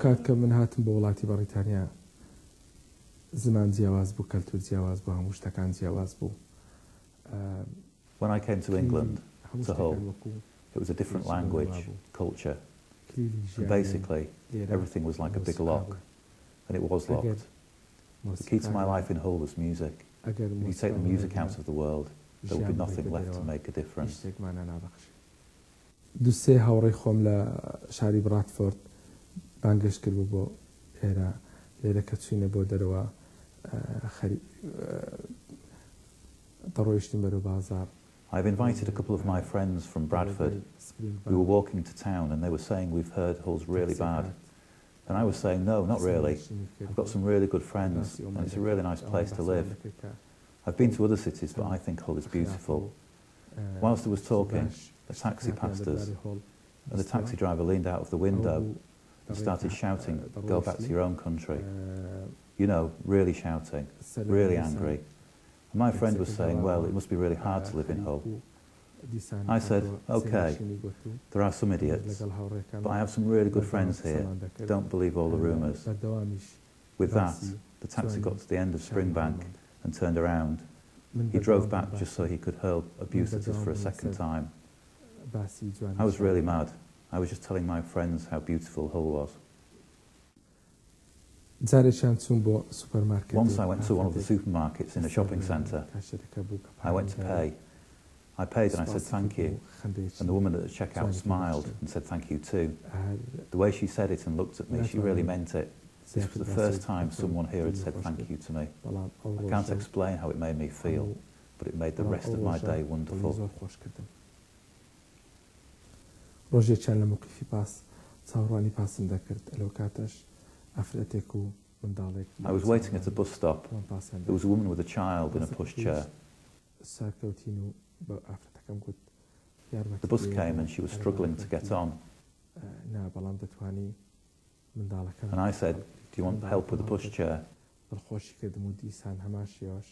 کات کە من هاتم بۆ وڵاتی بەریتانیا زمان جیاواز بوو کەلتور جیاواز بوو هەموو شتەکان جیاواز بوو. When I came to England to Hull, it was a different language, culture, and basically everything was like a big lock, and it was locked. The key to my life in Hull was music. If you take the music out of the world, there would be nothing left to make a difference. دووسێ هاوڕێی خۆم لە شاری براتفۆرد بانگەشت کرد بۆ لێرە کە چوینە بۆ دەرەوە دەڕۆیشتین بەرەو بازار. I've invited a couple of my friends from Bradford. We were walking to town and they were saying, we've heard Hull's really bad. And I was saying, no, not really. I've got some really good friends and it's a really nice place to live. I've been to other cities, but I think Hull is beautiful. Whilst I was talking, a taxi passed us and the taxi driver leaned out of the window and started shouting, go back to your own country. You know, really shouting, really angry. And my friend was saying, well, it must be really hard to live in Hull. I said, okay, there are some idiots, but I have some really good friends here. Don't believe all the rumours. With that, the taxi got to the end of Springbank and turned around. He drove back just so he could hurl abuse at us for a second time. I was really mad. I was just telling my friends how beautiful Hull was. Once I went to one of the supermarkets in a shopping centre. I went to pay. I paid and I said thank you, and the woman at the checkout smiled and said thank you too. The way she said it and looked at me, she really meant it. This was the first time someone here had said thank you to me. I can't explain how it made me feel, but it made the rest of my day wonderful. ڕۆژێکیان لە موقفی پاس چاوەڕوانی پاسم دەکرد ئەلەو کاتەش ئافرەتێک و منداڵێک. I was waiting at a bus stop. There was a woman with a child in a pushchair. سەرکەوتین و بە ئافرەتەکەم گوت یارمەتی. The bus came and she was struggling to get on. نا بەڵام دەتوانی منداڵەکەم. And I said, do you want help with the pushchair? دڵخۆشی کردم و دیسان هەمان شێوەش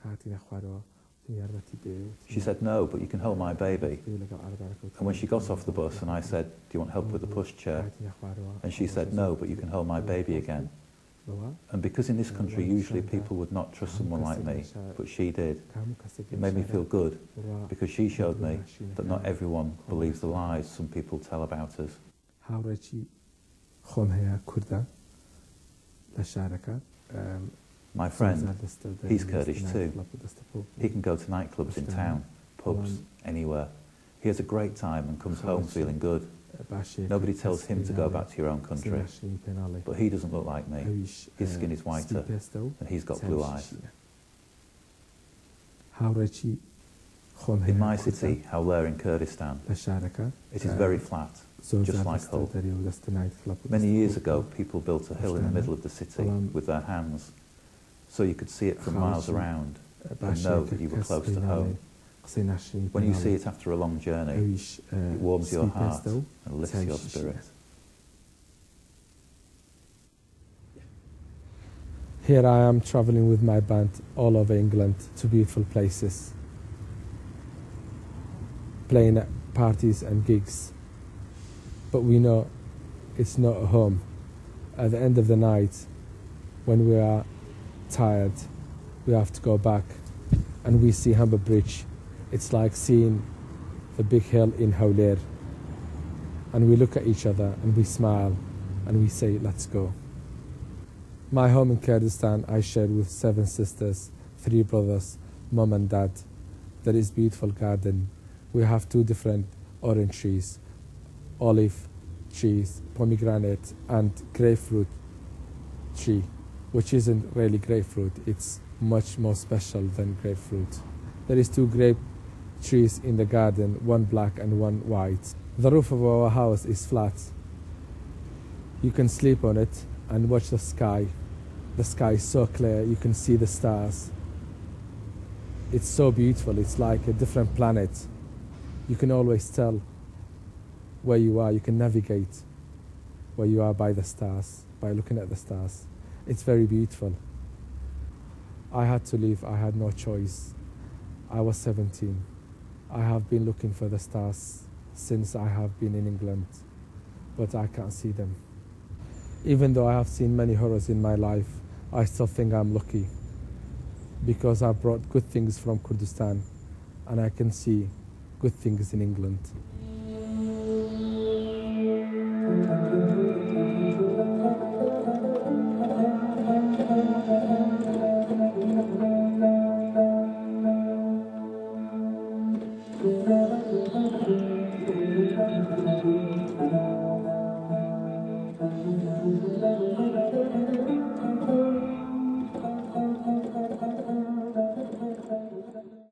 هاتینە خوارەوە. She said, no, but you can hold my baby. And when she got off the bus and I said, do you want help with the pushchair? And she said, no, but you can hold my baby again. And because in this country usually people would not trust someone like me, but she did, it made me feel good because she showed me that not everyone believes the lies some people tell about us. My friend, he's Kurdish too. He can go to nightclubs in town, pubs, anywhere. He has a great time and comes home feeling good. Nobody tells him to go back to your own country. But he doesn't look like me. His skin is whiter and he's got blue eyes. In my city, Hawler in Kurdistan, it is very flat, just like Hull. Many years ago, people built a hill in the middle of the city with their hands, so you could see it from miles around and know that you were close to home. When you see it after a long journey, it warms your heart and lifts your spirit. Here I am travelling with my band all over England to beautiful places, playing at parties and gigs. But we know it's not a home. At the end of the night, when we are tired, we have to go back and we see Humber Bridge. It's like seeing the big hill in Hawler, and we look at each other and we smile and we say, let's go. My home in Kurdistan I share with 7 sisters, 3 brothers, mom and dad. There is beautiful garden. We have 2 different orange trees, olive trees, pomegranate and grapefruit tree. which isn't really grapefruit. It's much more special than grapefruit. There is 2 grape trees in the garden, one black and one white. The roof of our house is flat. You can sleep on it and watch the sky. The sky is so clear, you can see the stars. It's so beautiful, it's like a different planet. You can always tell where you are, you can navigate where you are by the stars, by looking at the stars. It's very beautiful. I had to leave, I had no choice. I was 17. I have been looking for the stars since I have been in England, but I can't see them. Even though I have seen many horrors in my life, I still think I'm lucky because I brought good things from Kurdistan and I can see good things in England.